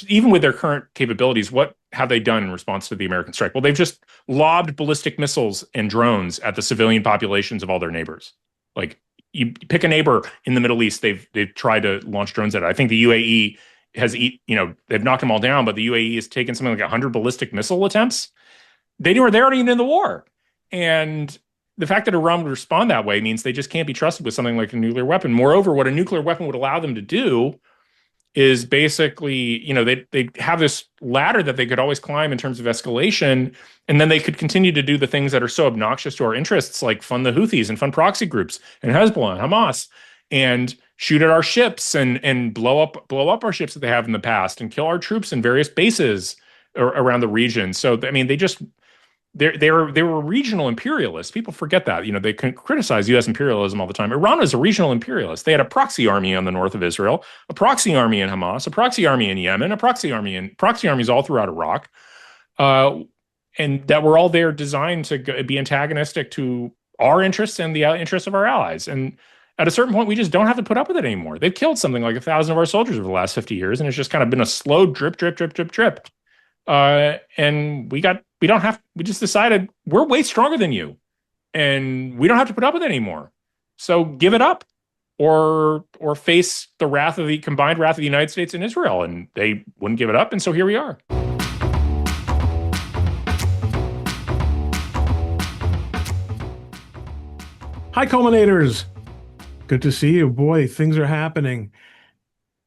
even with their current capabilities, what have they done in response to the American strike? Well, they've just lobbed ballistic missiles and drones at the civilian populations of all their neighbors. Like, you pick a neighbor in the Middle East, they've tried to launch drones at it. I think the UAE they've knocked them all down, but the UAE has taken something like 100 ballistic missile attempts. They're already in the war. And the fact that Iran would respond that way means they just can't be trusted with something like a nuclear weapon. Moreover, what a nuclear weapon would allow them to do is basically, they have this ladder that they could always climb in terms of escalation, and then they could continue to do the things that are so obnoxious to our interests, like fund the Houthis and fund proxy groups and Hezbollah and Hamas, and shoot at our ships and blow up our ships that they have in the past, and kill our troops in various bases around the region. So, I mean, they were regional imperialists. People forget that. They can criticize U.S. imperialism all the time. Iran was a regional imperialist. They had a proxy army on the north of Israel, a proxy army in Hamas, a proxy army in Yemen, proxy armies all throughout Iraq, and that were all there designed to be antagonistic to our interests and the interests of our allies. And at a certain point, we just don't have to put up with it anymore. They've killed something like 1,000 of our soldiers over the last 50 years, and it's just kind of been a slow drip, drip, drip, drip, drip. And we just decided we're way stronger than you, and we don't have to put up with it anymore. So give it up, or face the combined wrath of the United States and Israel. And they wouldn't give it up, and so here we are. Hi, Culminators. Good to see you. Boy, things are happening.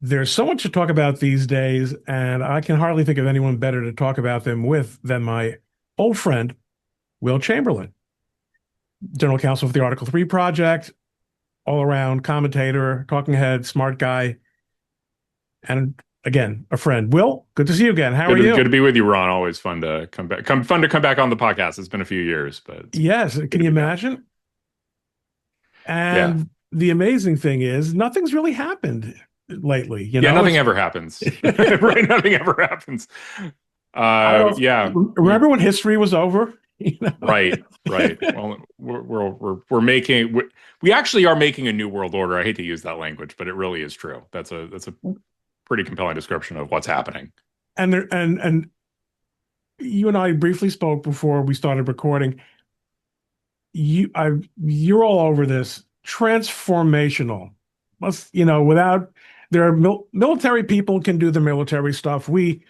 There's so much to talk about these days, and I can hardly think of anyone better to talk about them with than my old friend, Will Chamberlain, General Counsel for the Article 3 Project, all-around commentator, talking head, smart guy, and again, a friend. Will, good to see you again. How are you? Good to be with you, Ron. Always fun to come back. Fun to come back on the podcast. It's been a few years, but yes, can you imagine? And the amazing thing is, nothing's really happened lately. Nothing ever happens. Right? Nothing ever happens. Remember when history was over? Right. Well, we actually are making a new world order. I hate to use that language, but it really is true. That's a pretty compelling description of what's happening. And you and I briefly spoke before we started recording. You're all over this transformational. There are military people can do the military stuff. We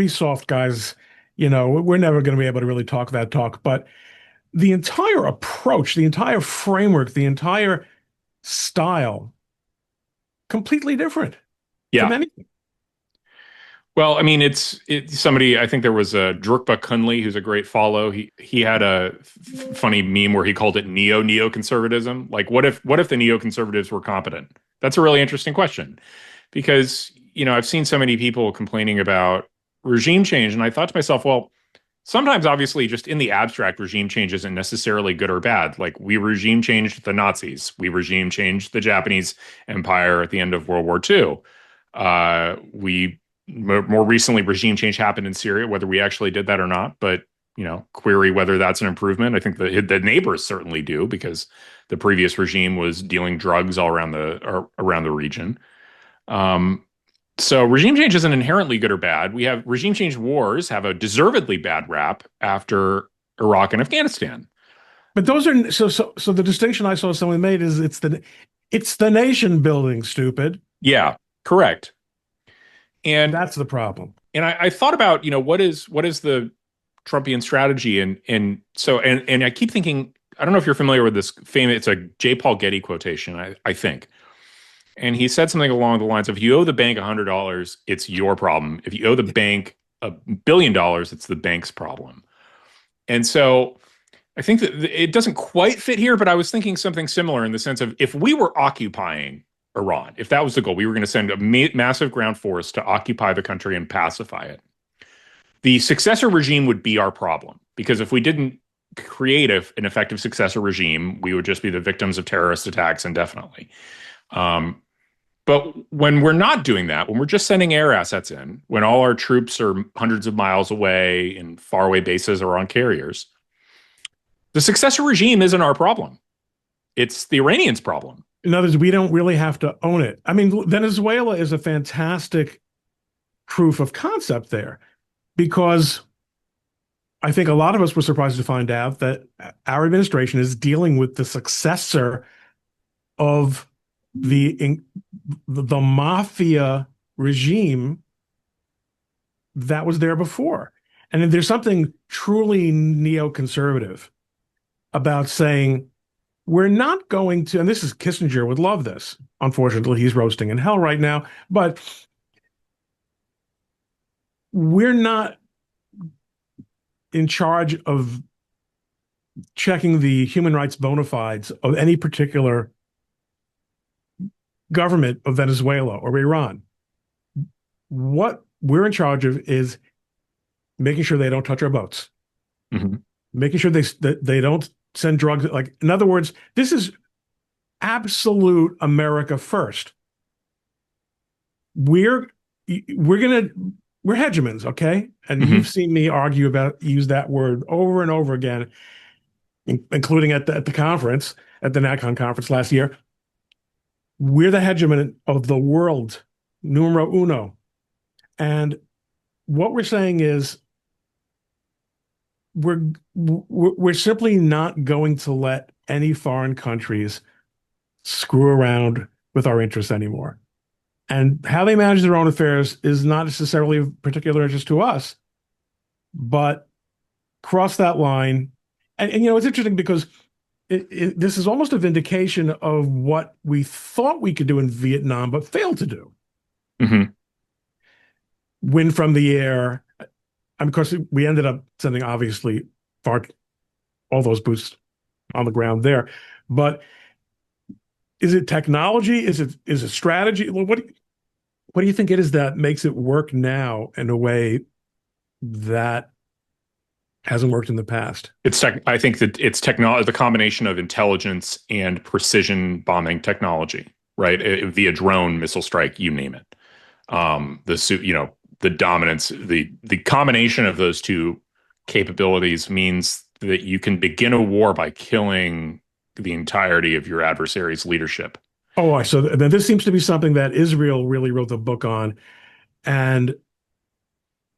soft guys, we're never going to be able to really talk that talk. But the entire approach, the entire framework, the entire style, completely different. Yeah. From anything. Well, I mean, it's somebody. I think there was a Drukpa Kunli, who's a great follow. He had a funny meme where he called it neoconservatism. Like, what if the neoconservatives were competent? That's a really interesting question, because I've seen so many people complaining about regime change, and I thought to myself, well, sometimes obviously just in the abstract, regime change isn't necessarily good or bad. Like, we regime changed the Nazis, we regime changed the Japanese Empire at the end of World War II. More recently, regime change happened in Syria, whether we actually did that or not. But, query whether that's an improvement. I think the neighbors certainly do, because the previous regime was dealing drugs all around the region. So regime change isn't inherently good or bad. We have regime change wars have a deservedly bad rap after Iraq and Afghanistan. But those are so the distinction I saw someone made is it's the nation building, stupid. Yeah, correct. And that's the problem. And I thought about, what is the Trumpian strategy? And I keep thinking, I don't know if you're familiar with this famous, it's a J. Paul Getty quotation, I think. And he said something along the lines of, if you owe the bank $100, it's your problem. If you owe the bank $1 billion, it's the bank's problem. And so I think that it doesn't quite fit here, but I was thinking something similar in the sense of, if we were occupying Iran, if that was the goal, we were going to send a massive ground force to occupy the country and pacify it. The successor regime would be our problem, because if we didn't create an effective successor regime, we would just be the victims of terrorist attacks indefinitely. But when we're not doing that, when we're just sending air assets in, when all our troops are hundreds of miles away in faraway bases or on carriers, the successor regime isn't our problem. It's the Iranians' problem. In other words, we don't really have to own it. I mean, Venezuela is a fantastic proof of concept there because I think a lot of us were surprised to find out that our administration is dealing with the successor of the the mafia regime that was there before. And there's something truly neoconservative about saying we're not going to, and this is Kissinger would love this. Unfortunately, he's roasting in hell right now, but we're not in charge of checking the human rights bona fides of any particular government of Venezuela or Iran. What we're in charge of is making sure they don't touch our boats, Mm-hmm. making sure they don't send drugs. Like, in other words, this is absolute America first. We're gonna we're hegemons, okay? And Mm-hmm. you've seen me use that word over and over again, including at the conference, at the NatCon conference last year. We're the hegemon of the world, numero uno. And what we're saying is we're simply not going to let any foreign countries screw around with our interests anymore. And how they manage their own affairs is not necessarily of particular interest to us, but cross that line. And it's interesting because this is almost a vindication of what we thought we could do in Vietnam, but failed to do. Mm-hmm. Win from the air. And of course, we ended up sending, obviously, all those boosts on the ground there. But is it technology? Is it strategy? What do you think it is that makes it work now in a way that hasn't worked in the past? I think that it's technology, the combination of intelligence and precision bombing technology, right? Via drone, missile strike, you name it. The dominance, the combination of those two capabilities means that you can begin a war by killing the entirety of your adversary's leadership. Oh, so then this seems to be something that Israel really wrote the book on, and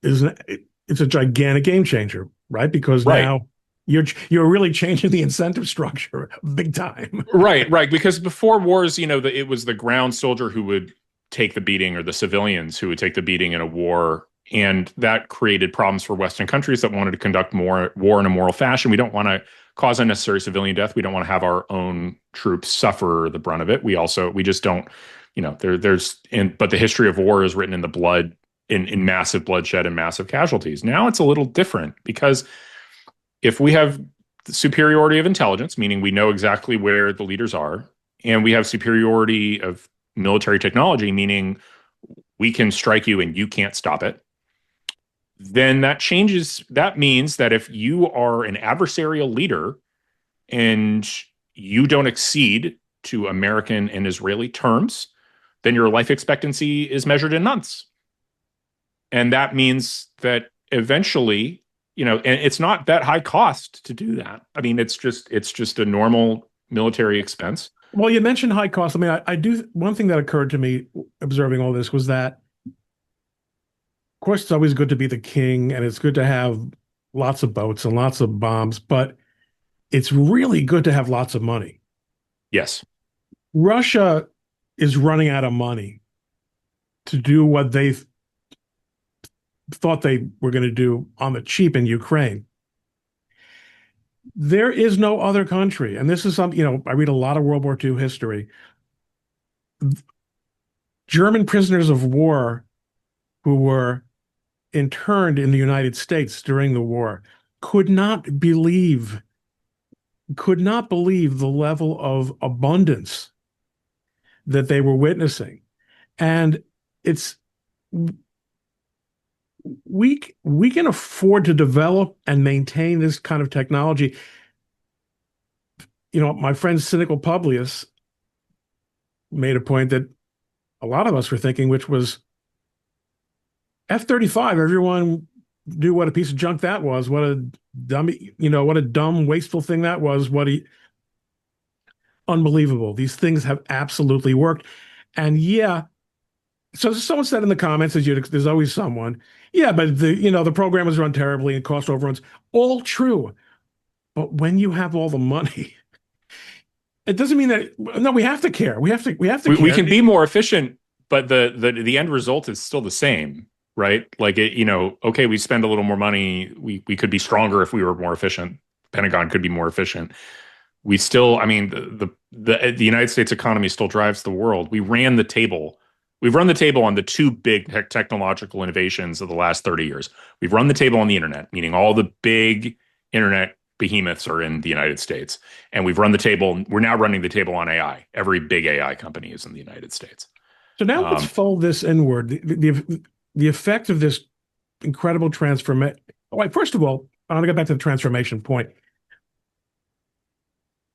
it's a gigantic game changer, right? Because Right. now you're really changing the incentive structure big time. Right. Because before wars, it was the ground soldier who would take the beating or the civilians who would take the beating in a war. And that created problems for Western countries that wanted to conduct more war in a moral fashion. We don't want to cause unnecessary civilian death. We don't want to have our own troops suffer the brunt of it. We just don't, but the history of war is written in the blood, in massive bloodshed and massive casualties. Now it's a little different because if we have superiority of intelligence, meaning we know exactly where the leaders are, and we have superiority of military technology, meaning we can strike you and you can't stop it, then that means that if you are an adversarial leader and you don't accede to American and Israeli terms, then your life expectancy is measured in months. And that means that eventually, and it's not that high cost to do that. I mean, it's just a normal military expense. Well, you mentioned high cost. I mean, I do. One thing that occurred to me observing all this was that, of course, it's always good to be the king, and it's good to have lots of boats and lots of bombs, but it's really good to have lots of money. Yes. Russia is running out of money to do what they thought they were going to do on the cheap in Ukraine. There is no other country, and this is something, I read a lot of World War II history. German prisoners of war who were interned in the United States during the war could not believe the level of abundance that they were witnessing. And it's we can afford to develop and maintain this kind of technology. My friend Cynical Publius made a point that a lot of us were thinking, which was F-35. Everyone knew what a piece of junk that was. What a dumb, wasteful thing that was. Unbelievable. These things have absolutely worked. And yeah, So someone said in the comments that there's always someone. Yeah, but the program was run terribly and cost overruns. All true. But when you have all the money, it doesn't mean that no, we have to care. We have to We care. can be more efficient, but the end result is still the same, right? Like okay, we spend a little more money. We could be stronger if we were more efficient. Pentagon could be more efficient. We still, I mean, the United States economy still drives the world. We ran the table. We've run the table on the two big technological innovations of the last 30 years. We've run the table on the internet, meaning all the big internet behemoths are in the United States. And we've run the table. We're now running the table on AI. Every big AI company is in the United States. So now let's fold this inward. The effect of this incredible transformation. First of all, I want to go back to the transformation point.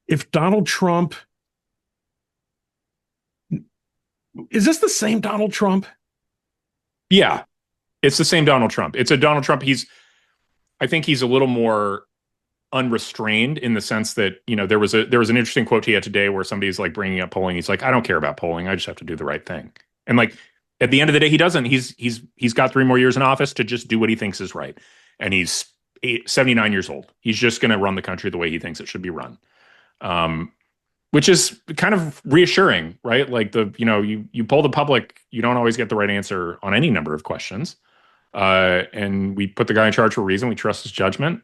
If Donald Trump, is this the same Donald Trump? Yeah, it's the same Donald Trump. It's a Donald Trump. I think he's a little more unrestrained in the sense that, there was an interesting quote he had today where somebody's like bringing up polling. He's like, I don't care about polling. I just have to do the right thing. And like, at the end of the day, he doesn't. He's got 3 more years in office to just do what he thinks is right. And he's 79 years old. He's just going to run the country the way he thinks it should be run. Which is kind of reassuring, right? Like you poll the public, you don't always get the right answer on any number of questions. And we put the guy in charge for a reason. We trust his judgment.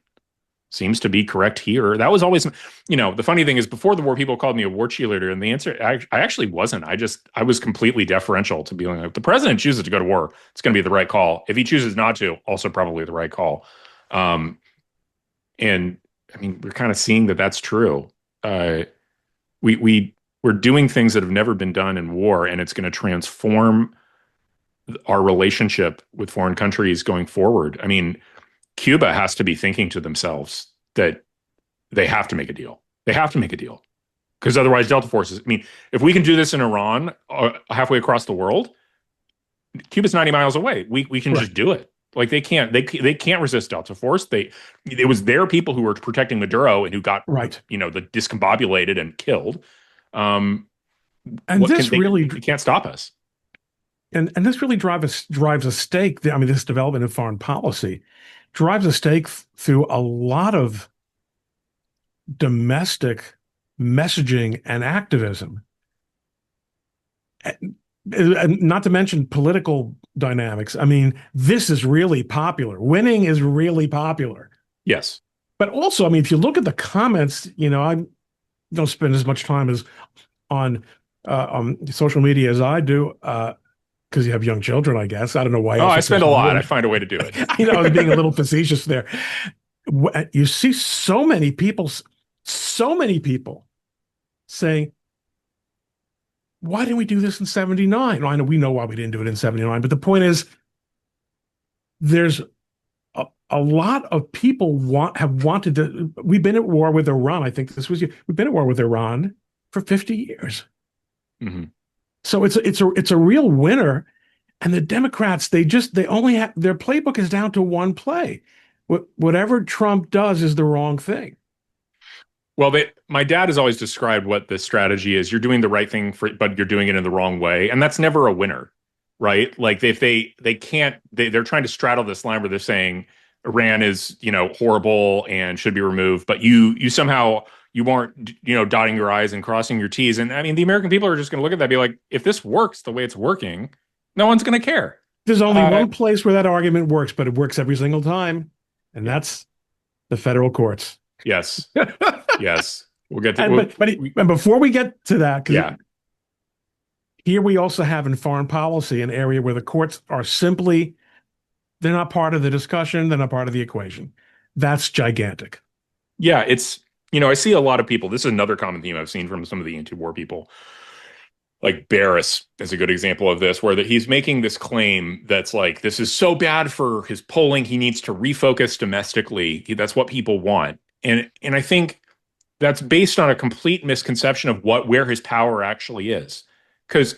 Seems to be correct here. That was always, the funny thing is before the war, people called me a war cheerleader. And the answer, I actually wasn't. I was completely deferential to being like, if the president chooses to go to war, it's going to be the right call. If he chooses not to, also probably the right call. And I mean, we're kind of seeing that that's true. We're doing things that have never been done in war, and it's going to transform our relationship with foreign countries going forward. I mean, Cuba has to be thinking to themselves that they have to make a deal. They have to make a deal because otherwise Delta forces, I mean, if we can do this in Iran, halfway across the world, Cuba's 90 miles away. We can just do it. Like they can't resist Delta Force. It was their people who were protecting Maduro and who got the discombobulated and killed. And this really they can't stop us. And this really drives a stake. I mean, this development in foreign policy drives a stake through a lot of domestic messaging and activism. And not to mention political dynamics. I mean, this is really popular. Winning is really popular. Yes. But also, I mean, if you look at the comments, I don't spend as much time on social media as I do, because you have young children, I guess. I don't know why. Oh, I spend a lot. I find a way to do it. I was being a little facetious there. You see so many people saying, why didn't we do this in 79? Well, I know we know why we didn't do it in 79, but the point is there's a lot of people have wanted to. We've been at war with Iran. I think this was you. We've been at war with Iran for 50 years. Mm-hmm. So it's a real winner. And the Democrats, they only have their playbook is down to one play. Whatever Trump does is the wrong thing. Well, my dad has always described what the strategy is. You're doing the right thing but you're doing it in the wrong way. And that's never a winner, right? Like if they're trying to straddle this line where they're saying Iran is, horrible and should be removed, but you somehow you aren't, dotting your I's and crossing your T's. And I mean, the American people are just going to look at that and be like, if this works the way it's working, no one's going to care. There's only one place where that argument works, but it works every single time. And that's the federal courts. Yes. Yes. We'll get to but before we get to that, here we also have in foreign policy an area where the courts are they're not part of the discussion, they're not part of the equation. That's gigantic. Yeah, it's I see a lot of people. This is another common theme I've seen from some of the anti-war people. Like Barris is a good example of this, where he's making this claim that's like, this is so bad for his polling, he needs to refocus domestically. That's what people want. And I think that's based on a complete misconception of where his power actually is. Because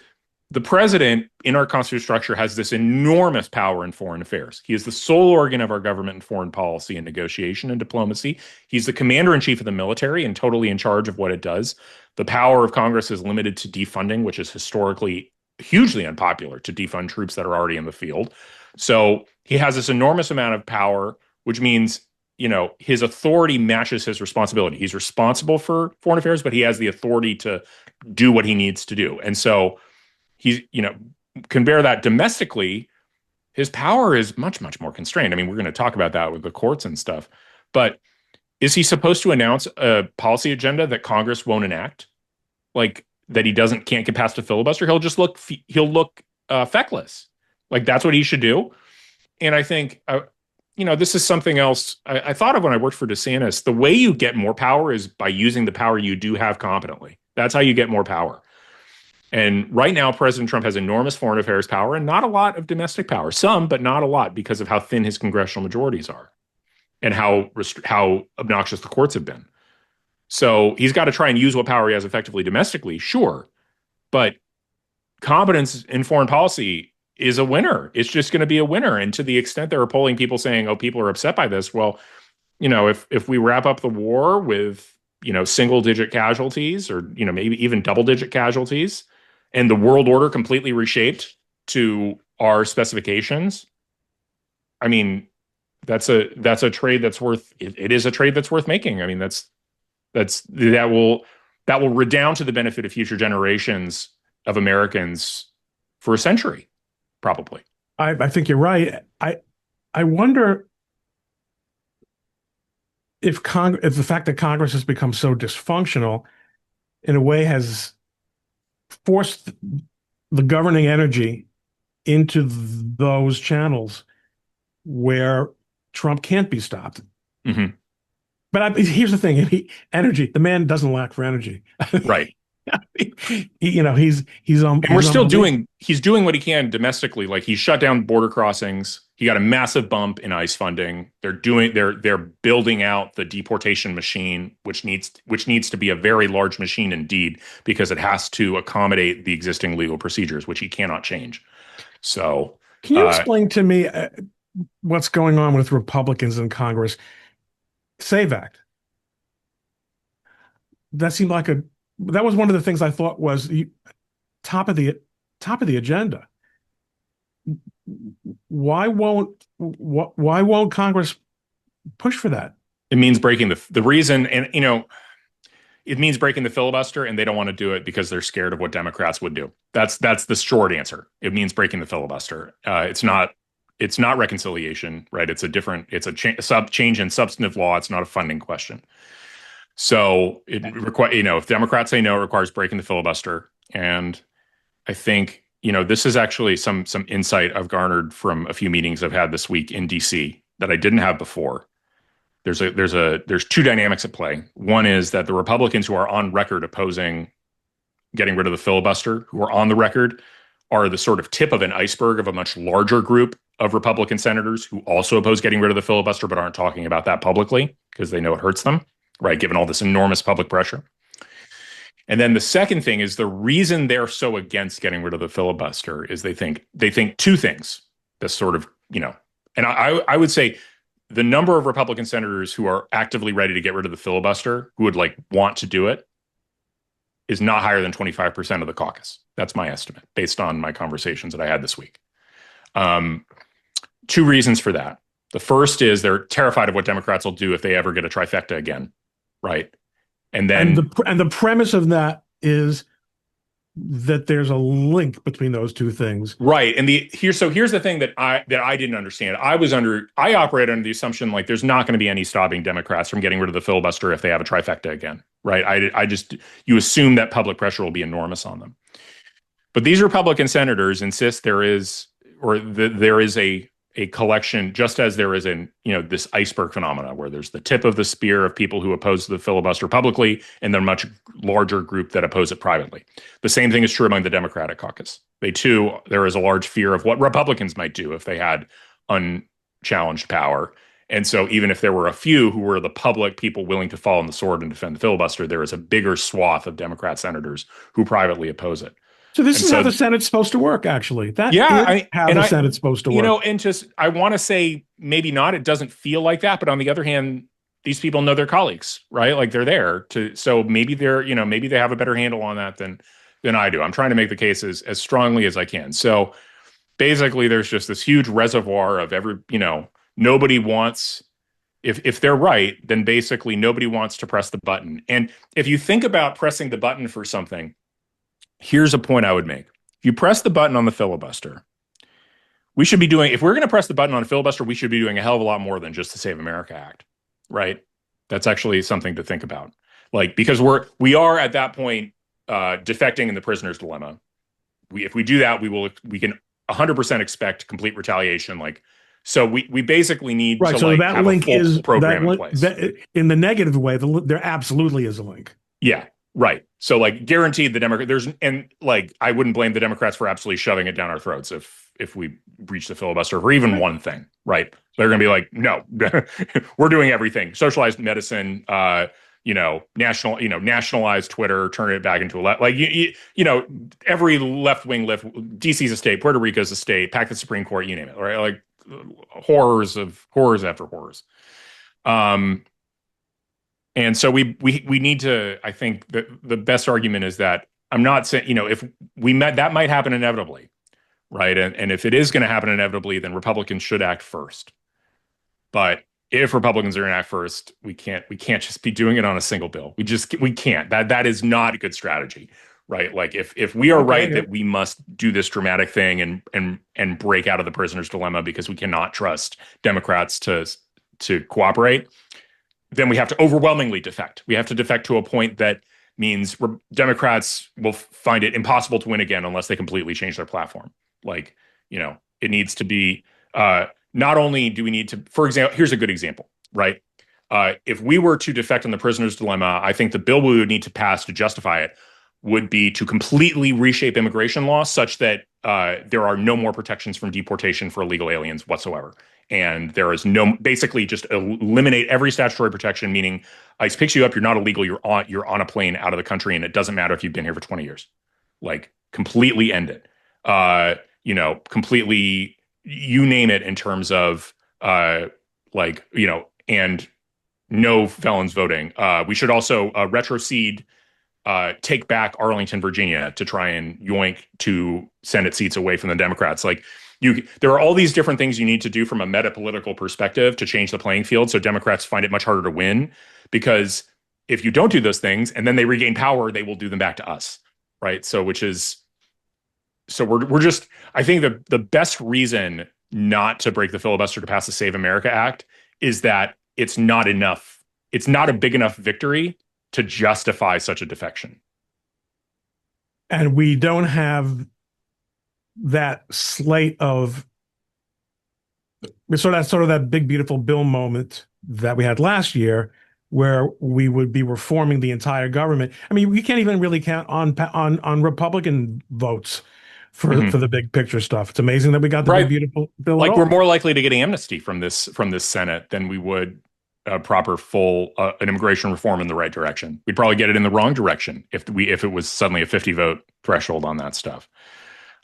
the president in our constitutional structure has this enormous power in foreign affairs. He is the sole organ of our government in foreign policy and negotiation and diplomacy. He's the commander-in-chief of the military and totally in charge of what it does. The power of Congress is limited to defunding, which is historically hugely unpopular to defund troops that are already in the field. So he has this enormous amount of power, which means, his authority matches his responsibility. He's responsible for foreign affairs, but he has the authority to do what he needs to do. And so he's, can bear that domestically. His power is much, much more constrained. I mean, we're going to talk about that with the courts and stuff. But is he supposed to announce a policy agenda that Congress won't enact? Like that he can't get past a filibuster? He'll look feckless. Like that's what he should do. And I think, this is something else I thought of when I worked for DeSantis. The way you get more power is by using the power you do have competently. That's how you get more power. And right now, President Trump has enormous foreign affairs power and not a lot of domestic power. Some, but not a lot because of how thin his congressional majorities are and how obnoxious the courts have been. So he's got to try and use what power he has effectively domestically, sure. But competence in foreign policy is a winner. It's just going to be a winner. And to the extent there are polling people saying, oh, people are upset by this, well, if we wrap up the war with, single digit casualties or, maybe even double digit casualties and the world order completely reshaped to our specifications, I mean, that's a trade that's worth, it is a trade that's worth making. I mean, that will redound to the benefit of future generations of Americans for a century, probably. I think you're right. I wonder if the fact that Congress has become so dysfunctional in a way has forced the governing energy into those channels where Trump can't be stopped. Mm-hmm. But here's the thing: energy. The man doesn't lack for energy. Right. He's he's doing what he can domestically. Like he's shut down border crossings. He got a massive bump in ICE funding. They're building out the deportation machine, which needs to be a very large machine indeed, because it has to accommodate the existing legal procedures, which he cannot change. So can you explain to me what's going on with Republicans in Congress? SAVE Act. That seemed like that was one of the things I thought was top of the agenda. Why won't Congress push for that? It means breaking the reason, and it means breaking the filibuster, and they don't want to do it because they're scared of what Democrats would do. That's the short answer. It means breaking the filibuster. It's not reconciliation, right? It's a change in substantive law. It's not a funding question. So if Democrats say no, it requires breaking the filibuster. And I think, this is actually some insight I've garnered from a few meetings I've had this week in DC that I didn't have before. There's two dynamics at play. One is that the Republicans who are on record opposing getting rid of the filibuster, who are on the record, are the sort of tip of an iceberg of a much larger group of Republican senators who also oppose getting rid of the filibuster, but aren't talking about that publicly because they know it hurts them, right? Given all this enormous public pressure. And then the second thing is the reason they're so against getting rid of the filibuster is they think two things. This sort of, and I would say the number of Republican senators who are actively ready to get rid of the filibuster, who would want to do it, is not higher than 25% of the caucus. That's my estimate based on my conversations that I had this week. Two reasons for that. The first is they're terrified of what Democrats will do if they ever get a trifecta again, right? And then the premise of that is that there's a link between those two things, right? And here's the thing that I didn't understand. I operate under the assumption there's not going to be any stopping Democrats from getting rid of the filibuster if they have a trifecta again, right? You assume that public pressure will be enormous on them. But these Republican senators insist there is a collection, just as there is this iceberg phenomena where there's the tip of the spear of people who oppose the filibuster publicly and then a much larger group that oppose it privately. The same thing is true among the Democratic caucus. There is a large fear of what Republicans might do if they had unchallenged power. And so even if there were a few who were the public people willing to fall on the sword and defend the filibuster, there is a bigger swath of Democrat senators who privately oppose it. So this is how the Senate's supposed to work, actually. How the Senate's supposed to work. And just, I want to say maybe not, it doesn't feel like that. But on the other hand, these people know their colleagues, right? They're there so maybe maybe they have a better handle on that than than I do. I'm trying to make the case as strongly as I can. So basically, there's just this huge reservoir of nobody wants, if they're right, then basically nobody wants to press the button. And if you think about pressing the button for something, here's a point I would make. If you press the button on the filibuster, if we're going to press the button on a filibuster, we should be doing a hell of a lot more than just the Save America Act, right? That's actually something to think about. Like, because we are at that point defecting in the prisoner's dilemma. If we do that, we can 100% expect complete retaliation. Like, so we basically need right. to So like that have a link full is program in place. In the negative way, there absolutely is a link. Yeah, right. So like guaranteed the Democrat and like I wouldn't blame the Democrats for absolutely shoving it down our throats if we breach the filibuster for even one thing, right? They're going to be like, no, we're doing everything. Socialized medicine, nationalized Twitter, turn it back into every left wing DC's a state, Puerto Rico's a state, pack the Supreme Court, you name it, right? Like horrors after horrors. And so we need to, I think that the best argument is that I'm not saying, if that might happen inevitably, right? And if it is going to happen inevitably, then Republicans should act first. But if Republicans are going to act first, we can't just be doing it on a single bill. We can't. That is not a good strategy, right? Like if we are right that we must do this dramatic thing and break out of the prisoner's dilemma because we cannot trust Democrats to cooperate, then we have to overwhelmingly defect. We have to defect to a point that means Democrats will find it impossible to win again unless they completely change their platform. Like, it needs to be, not only do we need to, for example, here's a good example, right? If we were to defect on the prisoner's dilemma, I think the bill we would need to pass to justify it would be to completely reshape immigration law such that there are no more protections from deportation for illegal aliens whatsoever. And there is basically just eliminate every statutory protection, meaning ICE picks you up, you're not illegal, you're on a plane out of the country, and it doesn't matter if you've been here for 20 years. Like, completely end it. Completely, you name it, in terms of and no felons voting. We should also retrocede, take back Arlington, Virginia, to try and yoink 2 Senate seats away from the Democrats. Like, there are all these different things you need to do from a meta-political perspective to change the playing field, so Democrats find it much harder to win. Because if you don't do those things and then they regain power, they will do them back to us, right? So we're just, I think the best reason not to break the filibuster to pass the Save America Act is that it's not enough. It's not a big enough victory to justify such a defection. And we don't have that slate of sort of that big, beautiful bill moment that we had last year, where we would be reforming the entire government. I mean, we can't even really count on Republican votes for the big picture stuff. It's amazing that we got the big, beautiful bill. Like, we're more likely to get amnesty from this Senate than we would a proper full an immigration reform in the right direction. We'd probably get it in the wrong direction if it was suddenly a 50 vote threshold on that stuff.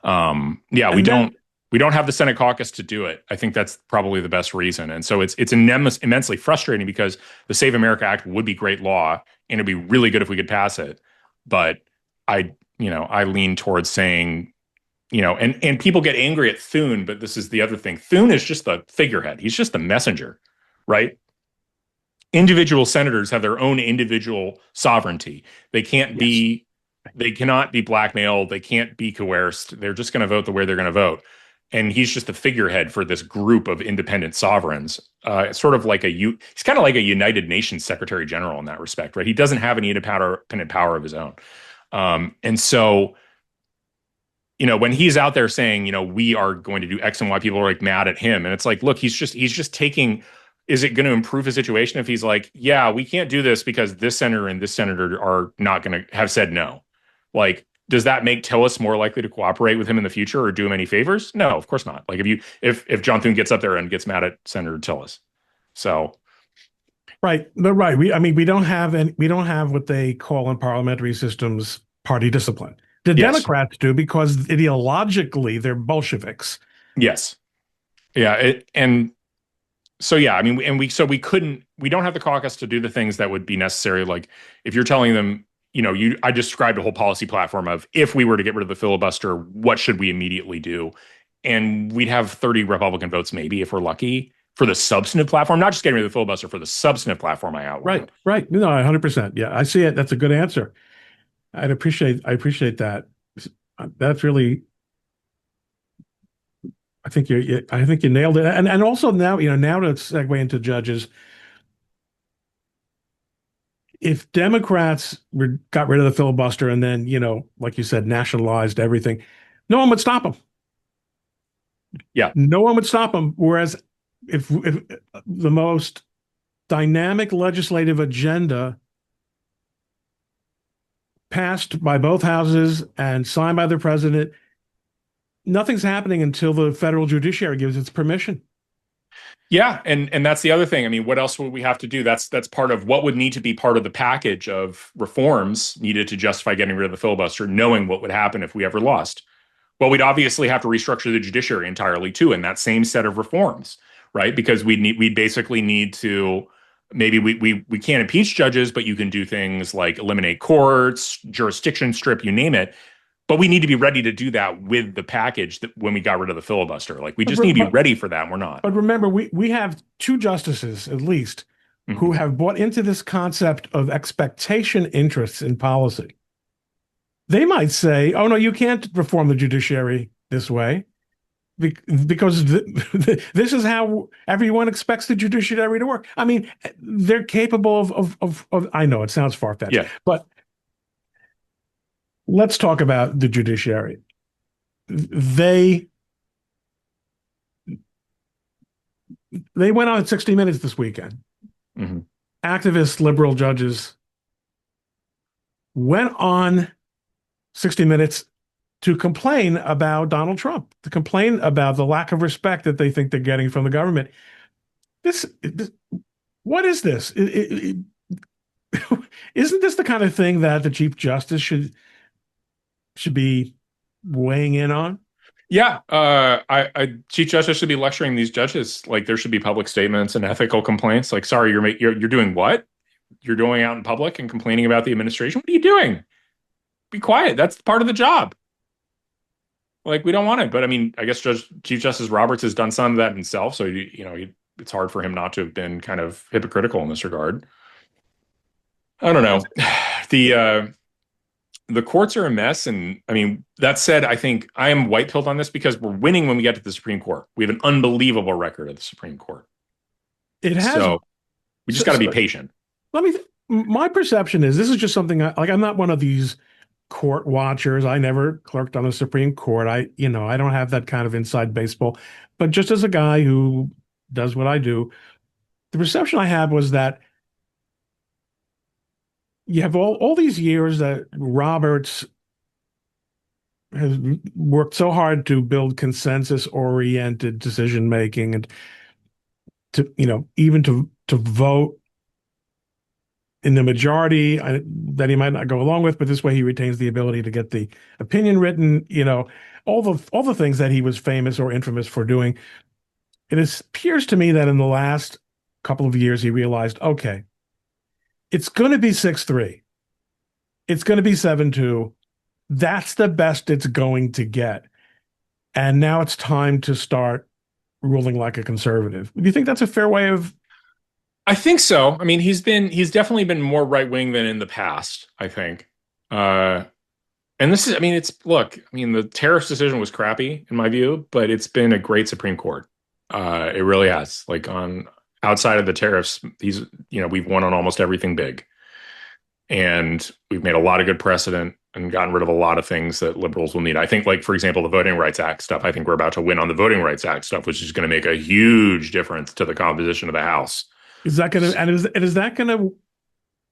We don't have the Senate caucus to do it. I think that's probably the best reason. And so it's immensely frustrating, because the Save America Act would be great law and it'd be really good if we could pass it. But I lean towards saying, and people get angry at Thune, but this is the other thing. Thune is just the figurehead. He's just the messenger, right? Individual senators have their own individual sovereignty. They cannot be blackmailed. They can't be coerced. They're just going to vote the way they're going to vote. And he's just the figurehead for this group of independent sovereigns. It's sort of like he's kind of like a United Nations Secretary General in that respect, right? He doesn't have any independent power of his own. And so, when he's out there saying, we are going to do X and Y, people are like mad at him. And it's like, look, he's just taking, is it going to improve his situation if he's like, yeah, we can't do this because this senator and this senator are not going to have said no? Like, does that make Tillis more likely to cooperate with him in the future or do him any favors? No, of course not. Like, if John Thune gets up there and gets mad at Senator Tillis. So. Right. We don't have what they call in parliamentary systems party discipline. The Democrats do, because ideologically they're Bolsheviks. Yes. Yeah. We don't have the caucus to do the things that would be necessary. Like, if you're telling them, I described a whole policy platform of if we were to get rid of the filibuster, what should we immediately do? And we'd have 30 Republican votes, maybe, if we're lucky, for the substantive platform, not just getting rid of the filibuster, for the substantive platform I Right, outlined. right. No, 100%. Yeah, I see it. That's a good answer. I appreciate that. That's really, I think you nailed it. And also now, now to segue into judges, if Democrats got rid of the filibuster and then, like you said, nationalized everything, no one would stop them. Yeah. No one would stop them. Whereas if the most dynamic legislative agenda passed by both houses and signed by the president, nothing's happening until the federal judiciary gives its permission. Yeah, and that's the other thing. I mean, what else would we have to do? That's part of what would need to be part of the package of reforms needed to justify getting rid of the filibuster, knowing what would happen if we ever lost. Well, we'd obviously have to restructure the judiciary entirely too, in that same set of reforms, right? Because we'd basically need to maybe we can't impeach judges, but you can do things like eliminate courts, jurisdiction strip, you name it. But we need to be ready to do that with the package that when we got rid of the filibuster. Like we just need to be ready for that, and we're not. But remember, we have two justices at least who have bought into this concept of expectation interests in policy. They might say, "Oh no, you can't reform the judiciary this way because this is how everyone expects the judiciary to work." I mean, they're capable of I know it sounds far-fetched, Yeah. but let's talk about the judiciary. They went on 60 Minutes this weekend. Mm-hmm. Activist liberal judges went on 60 Minutes to complain about Donald Trump, to complain about the lack of respect that they think they're getting from the government. What is this? Isn't this the kind of thing that the Chief Justice should be weighing in on? Yeah, Chief Justice should be lecturing these judges. Like there should be public statements and ethical complaints. Like, sorry, you're doing what? You're going out in public and complaining about the administration. What are you doing? Be quiet. That's part of the job. Like we don't want it, but I mean, I guess Chief Justice Roberts has done some of that himself, so it's hard for him not to have been kind of hypocritical in this regard. I don't know. The courts are a mess. And I mean, that said, I think I am white pilled on this because we're winning when we get to the Supreme Court. We have an unbelievable record at the Supreme Court. It has. So we just got to be patient. My perception is this is just something I'm not one of these court watchers. I never clerked on the Supreme Court. I don't have that kind of inside baseball, but just as a guy who does what I do, the perception I had was that you have all these years that Roberts has worked so hard to build consensus-oriented decision making and to, even to vote in the majority that he might not go along with, but this way he retains the ability to get the opinion written, all the things that he was famous or infamous for doing. It appears to me that in the last couple of years, he realized, okay, it's going to be 6-3. It's going to be 7-2. That's the best it's going to get. And now it's time to start ruling like a conservative. Do you think that's a fair way of? I think so. I mean, he's definitely been more right wing than in the past, I think. And this is, I mean, the tariffs decision was crappy in my view, but it's been a great Supreme Court. It really has. Like outside of the tariffs, we've won on almost everything big. And we've made a lot of good precedent and gotten rid of a lot of things that liberals will need. I think, like, for example, the Voting Rights Act stuff, I think we're about to win on the Voting Rights Act stuff, which is going to make a huge difference to the composition of the House. Is that going to, is that going to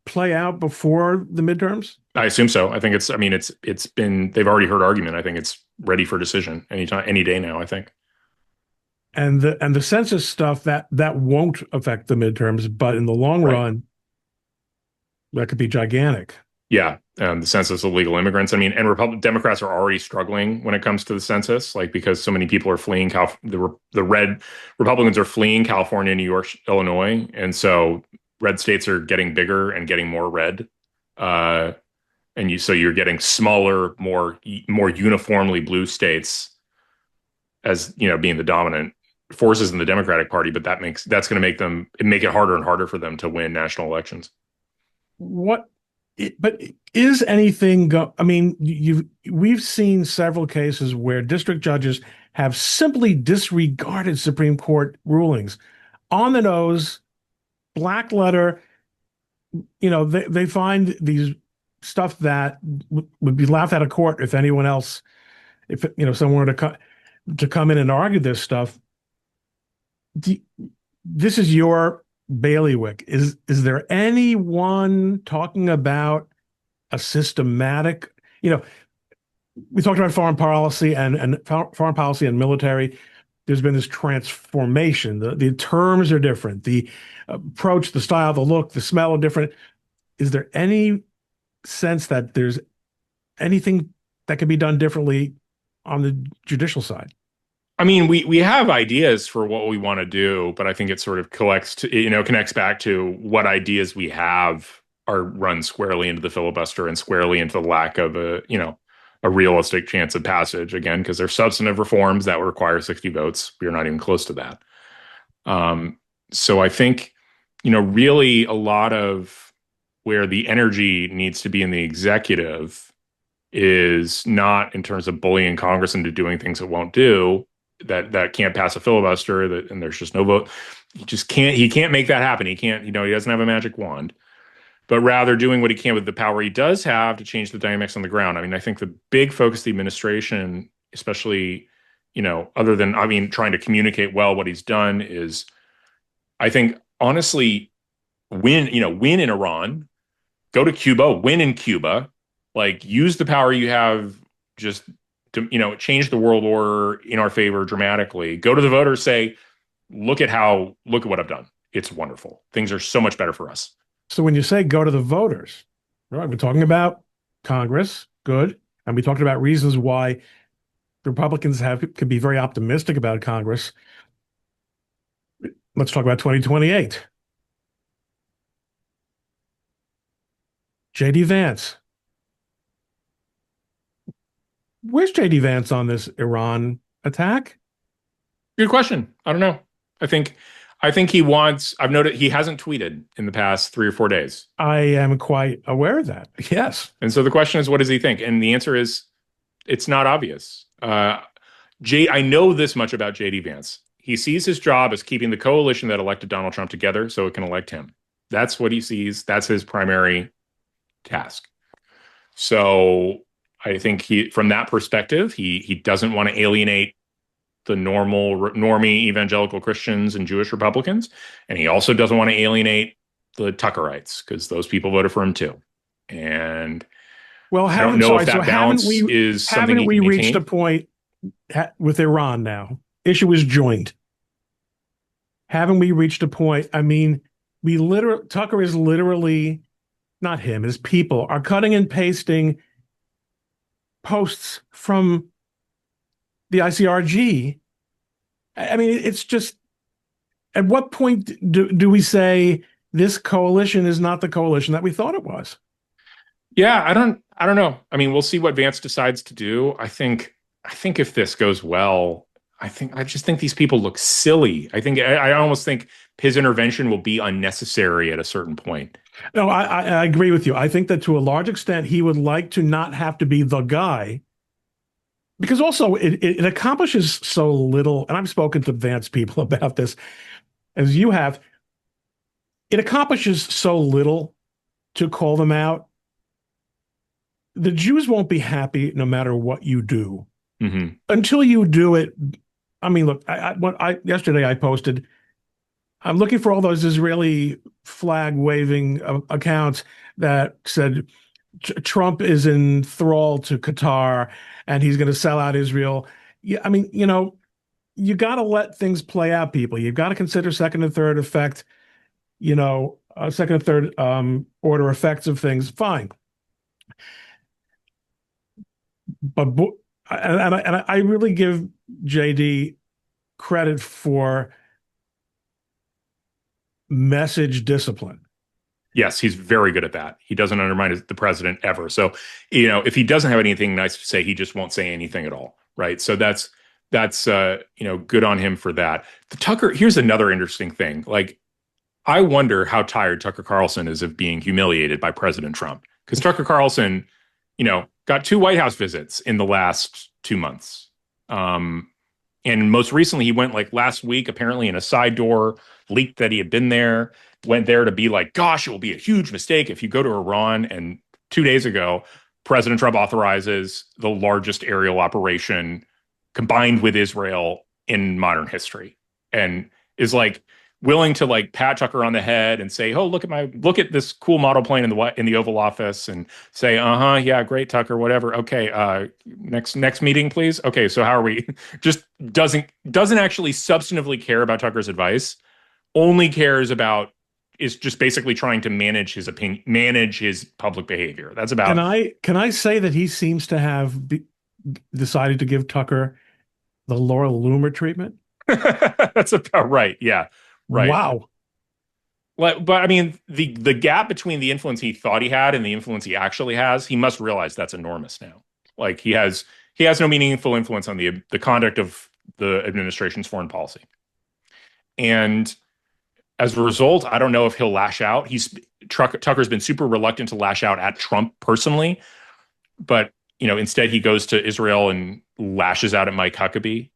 play out before the midterms? I assume so. I think it's been, they've already heard argument. I think it's ready for decision anytime, any day now, I think. And the census stuff that won't affect the midterms, but in the long run, that could be gigantic. Yeah, the census of legal immigrants. I mean, and Democrats are already struggling when it comes to the census, like because so many people are fleeing. The red Republicans are fleeing California, New York, Illinois, and so red states are getting bigger and getting more red. and you're getting smaller, more uniformly blue states as being the dominant forces in the Democratic Party, but that's going to make it harder and harder for them to win national elections. What, but is anything go? I mean, we've seen several cases where district judges have simply disregarded Supreme Court rulings on the nose, black letter. They find these stuff that would be laughed out of court if anyone else, if someone were to come in and argue this stuff. This is your bailiwick. Is there anyone talking about a systematic, we talked about foreign policy and military. There's been this transformation. The terms are different. The approach, the style, the look, the smell are different. Is there any sense that there's anything that can be done differently on the judicial side? I mean, we have ideas for what we want to do, but I think it sort of connects back to what ideas we have are run squarely into the filibuster and squarely into the lack of a realistic chance of passage, again, because they're substantive reforms that require 60 votes. We're not even close to that. So I think, really a lot of where the energy needs to be in the executive is not in terms of bullying Congress into doing things it won't do, that can't pass a filibuster, and there's just no vote. He can't make that happen. He can't, he doesn't have a magic wand, but rather doing what he can with the power he does have to change the dynamics on the ground. I mean, I think the big focus of the administration, especially, other than, trying to communicate well what he's done, is, I think, honestly, win in Iran, go to Cuba, win in Cuba, like, use the power you have just to, change the world order in our favor dramatically. Go to the voters, say, look at what I've done. It's wonderful. Things are so much better for us. So when you say go to the voters, right, we're talking about Congress, good. And we talked about reasons why Republicans can be very optimistic about Congress. Let's talk about 2028. J.D. Vance. Where's J.D. Vance on this Iran attack? Good question. I don't know. I think I've noted he hasn't tweeted in the past 3 or 4 days. I am quite aware of that. Yes. And so the question is, what does he think? And the answer is, it's not obvious. I know this much about J.D. Vance. He sees his job as keeping the coalition that elected Donald Trump together so it can elect him. That's what he sees. That's his primary task. So I think from that perspective, he doesn't want to alienate the normie evangelical Christians and Jewish Republicans. And he also doesn't want to alienate the Tuckerites, because those people voted for him too. And I don't know if that balance is something he can maintain. Haven't we reached a point with Iran now? Issue is joined. Haven't we reached a point? I mean, Tucker is literally, not him, his people are cutting and pasting posts from the ICRG. I mean, it's just, at what point do we say this coalition is not the coalition that we thought it was? Yeah, I don't know. I mean, we'll see what Vance decides to do. I think if this goes well, I just think these people look silly. I almost think his intervention will be unnecessary at a certain point. No, I agree with you. I think that to a large extent, he would like to not have to be the guy, because also it accomplishes so little. And I've spoken to Vance people about this, as you have. It accomplishes so little to call them out. The Jews won't be happy no matter what you do. Mm-hmm. Until you do it. I mean, look, yesterday I posted, I'm looking for all those Israeli flag waving accounts that said Trump is in thrall to Qatar and he's going to sell out Israel. Yeah, I mean, you got to let things play out, people. You've got to consider second and third effect, second and third order effects of things. Fine. But I really give JD credit for message discipline. Yes, he's very good at that. He doesn't undermine the president ever. So, if he doesn't have anything nice to say, he just won't say anything at all. Right. So that's good on him for that. The Tucker, here's another interesting thing. Like, I wonder how tired Tucker Carlson is of being humiliated by President Trump. Because Tucker Carlson, got two White House visits in the last 2 months. And most recently, he went like last week, apparently in a side door, leaked that he had been there, went there to be like, gosh, it will be a huge mistake if you go to Iran. And 2 days ago, President Trump authorizes the largest aerial operation combined with Israel in modern history, and is like willing to like pat Tucker on the head and say, "Oh, look at this cool model plane in the Oval Office," and say, "Uh-huh, yeah, great, Tucker, whatever. Okay, next meeting, please. Okay, so how are we?" Just doesn't actually substantively care about Tucker's advice. Only cares about is just basically trying to manage his opinion, manage his public behavior. That's Can about. I say that he seems to have decided to give Tucker the Laura Loomer treatment? That's about right. Yeah, right. Wow. But I mean, the gap between the influence he thought he had and the influence he actually has, he must realize that's enormous now. Like he has no meaningful influence on the conduct of the administration's foreign policy. And as a result, I don't know if he'll lash out. Tucker's been super reluctant to lash out at Trump personally, but instead he goes to Israel and lashes out at Mike Huckabee,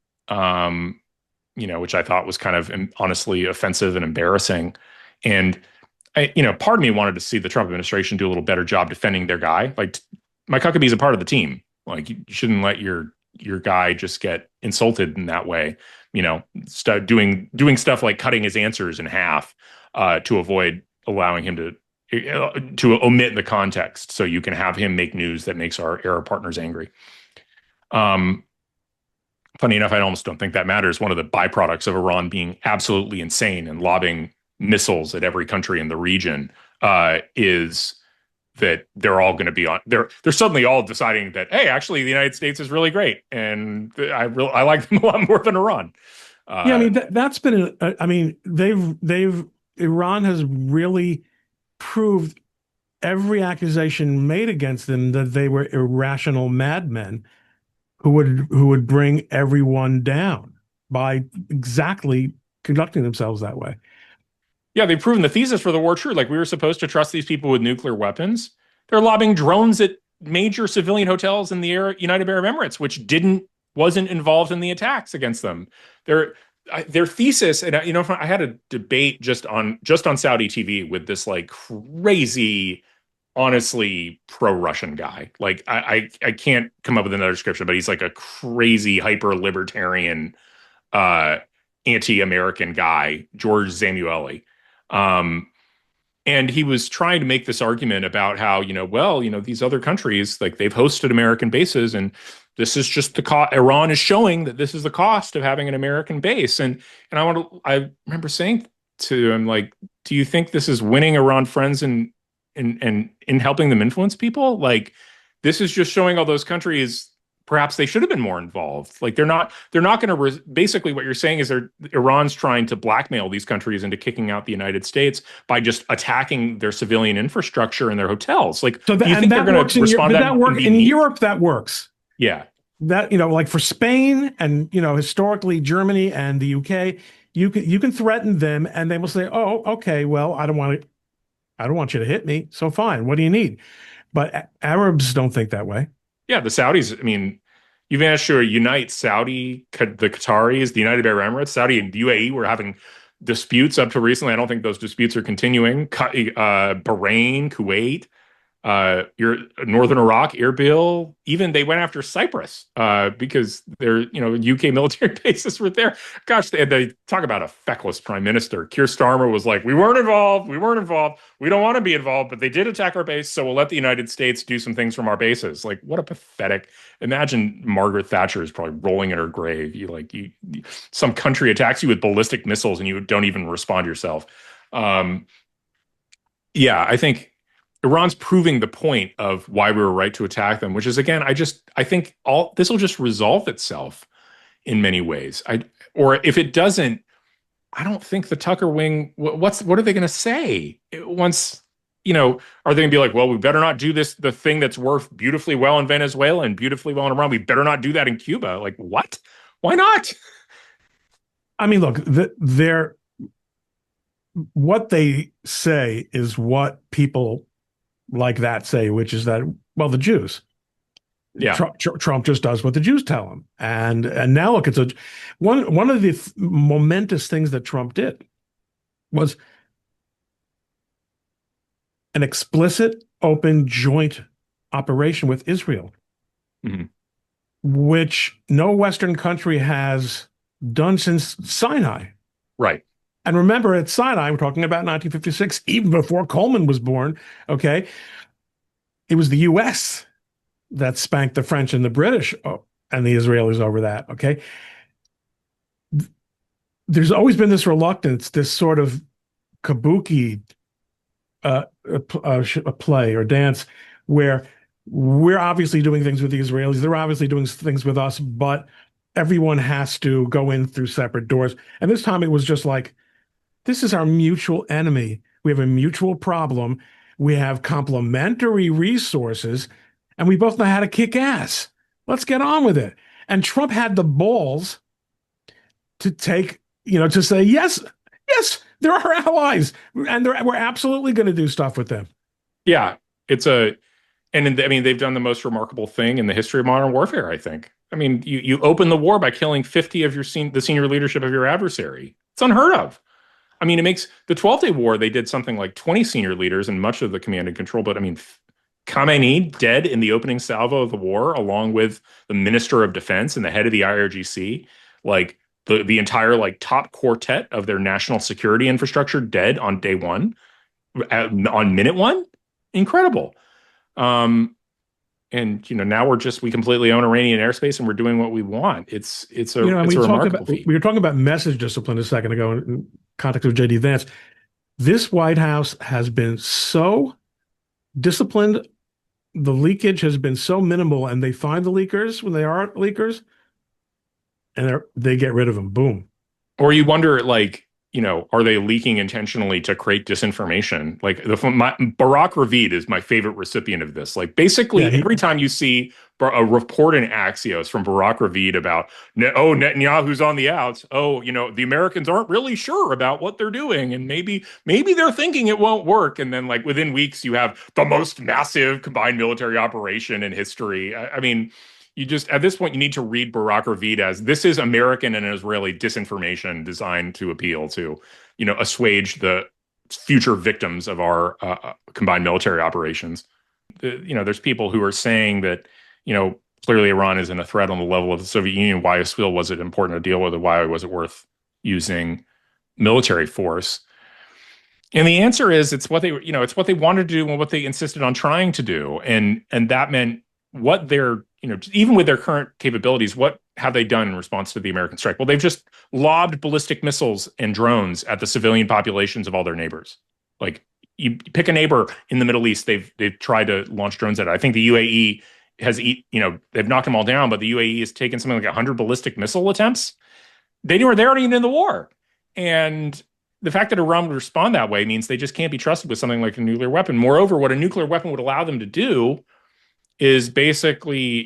which I thought was kind of honestly offensive and embarrassing. And part of me wanted to see the Trump administration do a little better job defending their guy. Like Mike Huckabee is a part of the team. Like you shouldn't let your guy just get insulted in that way. Start doing stuff like cutting his answers in half to avoid allowing him to omit the context, so you can have him make news that makes our Arab partners angry. Funny enough, I almost don't think that matters. One of the byproducts of Iran being absolutely insane and lobbing missiles at every country in the region is that they're all going to be on. They're suddenly all deciding that, hey, actually, the United States is really great, and I like them a lot more than Iran. Yeah, I mean that's been. I mean they've Iran has really proved every accusation made against them that they were irrational madmen who would bring everyone down by exactly conducting themselves that way. Yeah, they've proven the thesis for the war true. Like we were supposed to trust these people with nuclear weapons. They're lobbing drones at major civilian hotels in the United Arab Emirates, which wasn't involved in the attacks against them. Their thesis, and I had a debate just on Saudi TV with this like crazy, honestly pro-Russian guy. Like I can't come up with another description, but he's like a crazy hyper libertarian, anti-American guy, George Zamueli. And he was trying to make this argument about how, these other countries, like they've hosted American bases, and this is just the cost. Iran is showing that this is the cost of having an American base. And I remember saying to him, like, do you think this is winning Iran friends and in helping them influence people? Like, this is just showing all those countries perhaps they should have been more involved. Like they're not going to basically what you're saying is Iran's trying to blackmail these countries into kicking out the United States by just attacking their civilian infrastructure and their hotels. Like, so do you think they're going to respond? That work in Europe? That works. Yeah. That, like for Spain and, historically Germany and the UK, you can threaten them and they will say, oh, okay, well, I don't want you to hit me. So fine. What do you need? But Arabs don't think that way. Yeah, the Saudis, I mean, you've managed to unite Saudi, the Qataris, the United Arab Emirates, Saudi and UAE were having disputes up to recently. I don't think those disputes are continuing. Bahrain, Kuwait, Northern Iraq, Erbil, even they went after Cyprus because their UK military bases were there. Gosh, they talk about a feckless prime minister. Keir Starmer was like, we weren't involved. We don't want to be involved, but they did attack our base, so we'll let the United States do some things from our bases. Like, what a pathetic. Imagine Margaret Thatcher is probably rolling in her grave. Some country attacks you with ballistic missiles and you don't even respond yourself. Yeah, I think Iran's proving the point of why we were right to attack them, which is, again, I think all this will just resolve itself in many ways. Or if it doesn't, I don't think the Tucker wing. What are they going to say once are they going to be like, well, we better not do this, the thing that's worked beautifully well in Venezuela and beautifully well in Iran. We better not do that in Cuba. Like, what? Why not? I mean, look, they're what they say is what people like that say, which is that, well, the Jews. Yeah. Trump just does what the Jews tell him, and now look, it's a one of the momentous things that Trump did was an explicit, open, joint operation with Israel, Mhm. which no Western country has done since Sinai. Right. And remember, at Sinai, we're talking about 1956, even before Coleman was born. Okay, it was the U.S. that spanked the French and the British and the Israelis over that. Okay, there's always been this reluctance, this sort of kabuki a play or dance where we're obviously doing things with the Israelis, they're obviously doing things with us, but everyone has to go in through separate doors. And this time it was just like, this is our mutual enemy. We have a mutual problem. We have complementary resources, and we both know how to kick ass. Let's get on with it. And Trump had the balls to take, to say, yes, yes, they're our allies, and we're absolutely going to do stuff with them. Yeah. It's a, and I mean, they've done the most remarkable thing in the history of modern warfare, I think. I mean, you open the war by killing 50 of the senior leadership of your adversary. It's unheard of. I mean, it makes the 12th Day War, they did something like 20 senior leaders and much of the command and control. But I mean, Khamenei dead in the opening salvo of the war, along with the Minister of Defense and the head of the IRGC, like the entire like top quartet of their national security infrastructure dead on day one, on minute one. Incredible. Um, and now we completely own Iranian airspace and we're doing what we want. And It's a remarkable feat. we were talking about message discipline a second ago in context of JD Vance. This White House has been so disciplined. The leakage has been so minimal, and they find the leakers when they are leakers, and they get rid of them. Boom. Or you wonder, like, are they leaking intentionally to create disinformation? Like Barack Ravid is my favorite recipient of this. Like basically every time you see a report in Axios from Barack Ravid about, oh, Netanyahu's on the outs. Oh, the Americans aren't really sure about what they're doing. And maybe they're thinking it won't work. And then like within weeks, you have the most massive combined military operation in history. I mean, you just at this point you need to read Barack Ravid as this is American and Israeli disinformation designed to appeal to, assuage the future victims of our combined military operations. There's people who are saying that, clearly Iran isn't a threat on the level of the Soviet Union. Why still was it important to deal with it? Why was it worth using military force? And the answer is it's what they wanted to do and what they insisted on trying to do. And that meant what they're, even with their current capabilities, what have they done in response to the American strike? Well, they've just lobbed ballistic missiles and drones at the civilian populations of all their neighbors. Like you pick a neighbor in the Middle East, they've tried to launch drones at it. I think the UAE they've knocked them all down, but the UAE has taken something like 100 ballistic missile attempts. They're already in the war. And the fact that Iran would respond that way means they just can't be trusted with something like a nuclear weapon. Moreover, what a nuclear weapon would allow them to do is basically,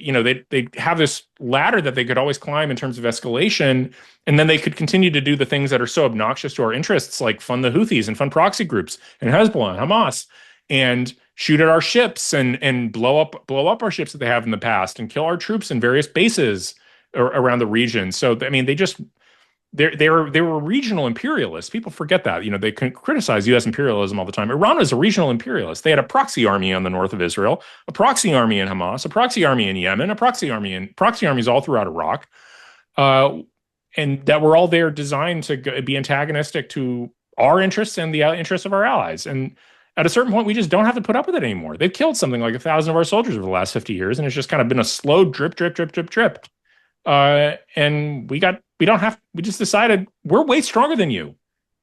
they have this ladder that they could always climb in terms of escalation, and then they could continue to do the things that are so obnoxious to our interests, like fund the Houthis and fund proxy groups and Hezbollah and Hamas, and shoot at our ships and blow up our ships that they have in the past and kill our troops in various bases around the region. So I mean, they were regional imperialists. People forget that. They can criticize U.S. imperialism all the time. Iran was a regional imperialist. They had a proxy army on the north of Israel, a proxy army in Hamas, a proxy army in Yemen, a proxy armies all throughout Iraq, and that were all there designed to be antagonistic to our interests and the interests of our allies. And at a certain point, we just don't have to put up with it anymore. They've killed something like 1,000 of our soldiers over the last 50 years, and it's just kind of been a slow drip, drip, drip, drip, drip. And we just decided we're way stronger than you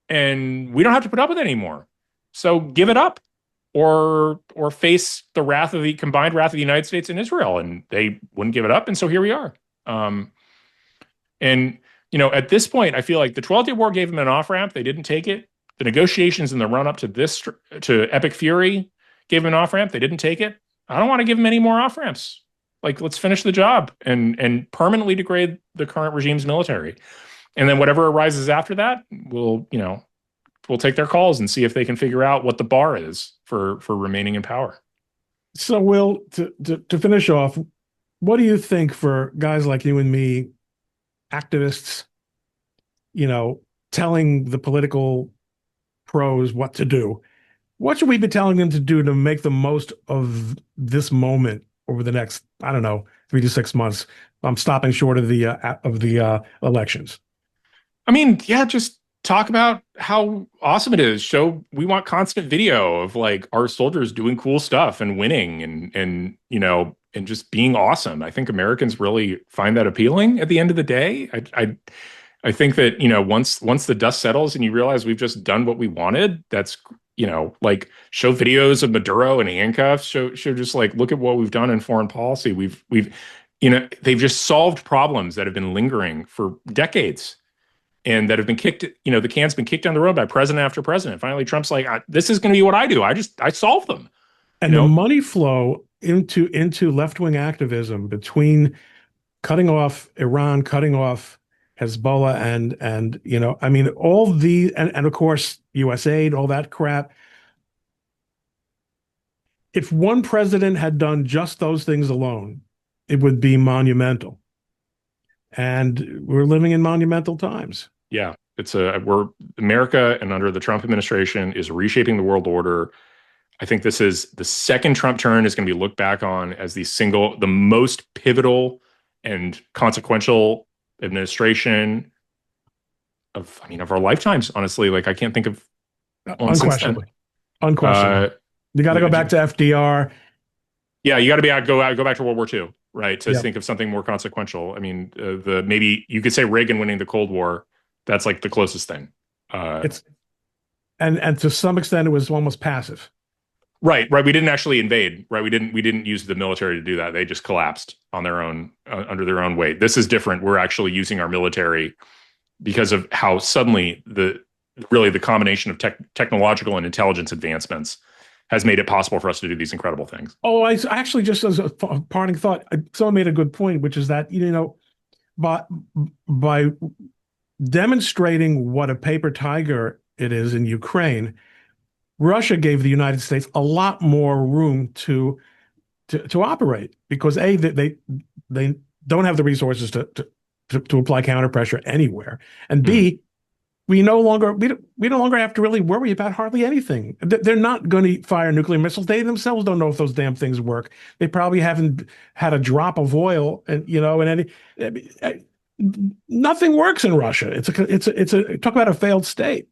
and we don't have to put up with it anymore. So give it up or face the combined wrath of the United States and Israel. And they wouldn't give it up. And so here we are. And at this point, I feel like the 12th Day War gave them an off ramp. They didn't take it. the negotiations in the run up to to Epic Fury gave them an off ramp. They didn't take it. I don't want to give them any more off ramps. Like, let's finish the job and permanently degrade the current regime's military. And then whatever arises after that, we'll take their calls and see if they can figure out what the bar is for remaining in power. So, Will, to finish off, what do you think for guys like you and me, activists, telling the political pros what to do? What should we be telling them to do to make the most of this moment over the next, I don't know, 3 to 6 months? I'm stopping short of the elections. I mean, yeah, just talk about how awesome it is. We want constant video of like our soldiers doing cool stuff and winning and just being awesome. I think Americans really find that appealing at the end of the day. I think that, once the dust settles and you realize we've just done what we wanted, that's, like, show videos of Maduro in handcuffs, show just like, look at what we've done in foreign policy. They've just solved problems that have been lingering for decades and that have been kicked, the can's been kicked down the road by president after president. Finally, Trump's like, this is going to be what I do. I solve them. And the money flow into left-wing activism between cutting off Iran, cutting off Hezbollah, and I mean, all the and of course USAID, all that crap. If one president had done just those things alone, it would be monumental. And we're living in monumental times. Yeah, we're America, and under the Trump administration is reshaping the world order. I think this is the second Trump turn is going to be looked back on as the most pivotal and consequential administration of our lifetimes. Honestly, like, I can't think of one unquestionably. You got to go back to FDR. Yeah, you got to go back to World War II, right? To think of something more consequential. I mean, maybe you could say Reagan winning the Cold War. That's like the closest thing. And to some extent, it was almost passive. Right. We didn't actually invade. Right. We didn't use the military to do that. They just collapsed on their own, under their own weight. This is different. We're actually using our military because of how suddenly the combination of technological and intelligence advancements has made it possible for us to do these incredible things. Oh, I actually, just as a parting thought, someone made a good point, which is that, by demonstrating what a paper tiger it is in Ukraine, Russia gave the United States a lot more room to operate, because they don't have the resources to apply counter pressure anywhere, and B, we no longer have to really worry about hardly anything. They're not going to fire nuclear missiles. They themselves don't know if those damn things work. They probably haven't had a drop of oil, and nothing works in Russia. It's a talk about a failed state.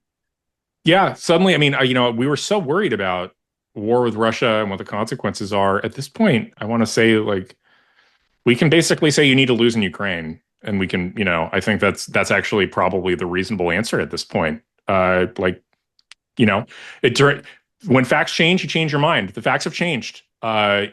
Yeah, suddenly, I mean, we were so worried about war with Russia and what the consequences are. At this point, I want to say, like, we can basically say you need to lose in Ukraine, and we can, I think that's actually probably the reasonable answer at this point. When facts change, you change your mind. The facts have changed.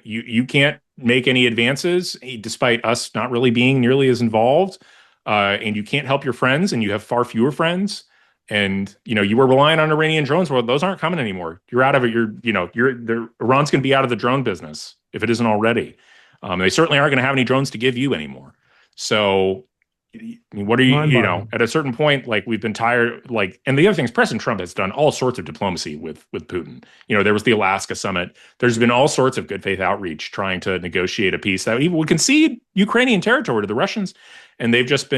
You can't make any advances despite us not really being nearly as involved, and you can't help your friends, and you have far fewer friends. And you were relying on Iranian drones. Well, those aren't coming anymore. You're out of it. Iran's going to be out of the drone business if it isn't already. They certainly aren't going to have any drones to give you anymore. So, I mean, what are you? At a certain point, like, we've been tired. Like, and the other thing is, President Trump has done all sorts of diplomacy with Putin. There was the Alaska summit. There's been all sorts of good faith outreach trying to negotiate a peace that would concede Ukrainian territory to the Russians, and they've just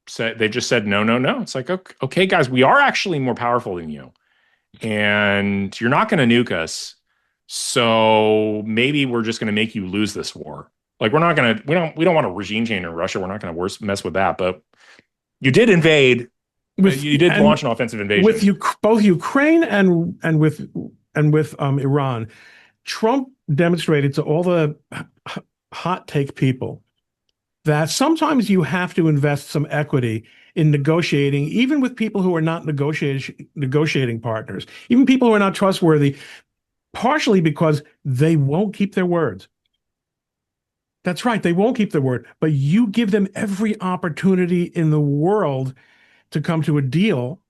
said no. It's like, okay, guys, we are actually more powerful than you, and you're not going to nuke us. So maybe we're just going to make you lose this war. Like, we don't want a regime change in Russia. We're not going to mess with that. But you did invade. You did launch an offensive invasion with both Ukraine and with Iran. Trump demonstrated to all the hot take people that sometimes you have to invest some equity in negotiating, even with people who are not negotiating partners, even people who are not trustworthy, partially because they won't keep their words. That's right, they won't keep their word, but you give them every opportunity in the world to come to a deal,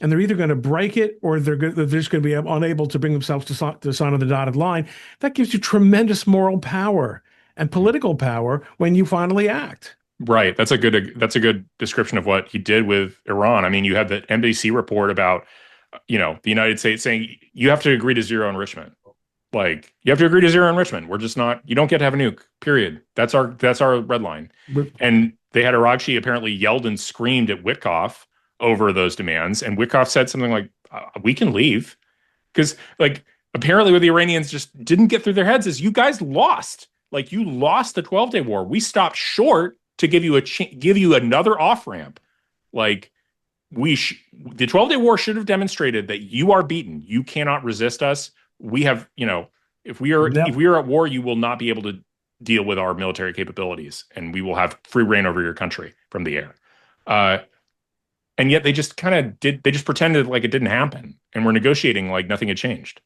and they're either going to break it or they're just going to be unable to bring themselves to sign on the dotted line. That gives you tremendous moral power and political power when you finally act. Right. That's a good description of what he did with Iran. I mean, you had the NBC report about, the United States saying you have to agree to zero enrichment. Like, you have to agree to zero enrichment. We're just not, you don't get to have a nuke, period. That's our red line. And they had Aragshi apparently yelled and screamed at Witkoff over those demands. And Witkoff said something like, we can leave. Because, like, apparently what the Iranians just didn't get through their heads is you guys lost. Like, you lost the 12-day war. We stopped short to give you another off ramp. Like, the 12-day war should have demonstrated that you are beaten. You cannot resist us. We have, if we are at war, you will not be able to deal with our military capabilities, and we will have free reign over your country from the air. And yet they just they just pretended like it didn't happen, and we're negotiating like nothing had changed.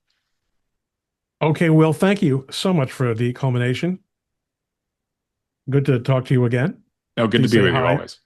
Okay, Will, thank you so much for the culmination. Good to talk to you again. No, good to Please be say with you hi. always.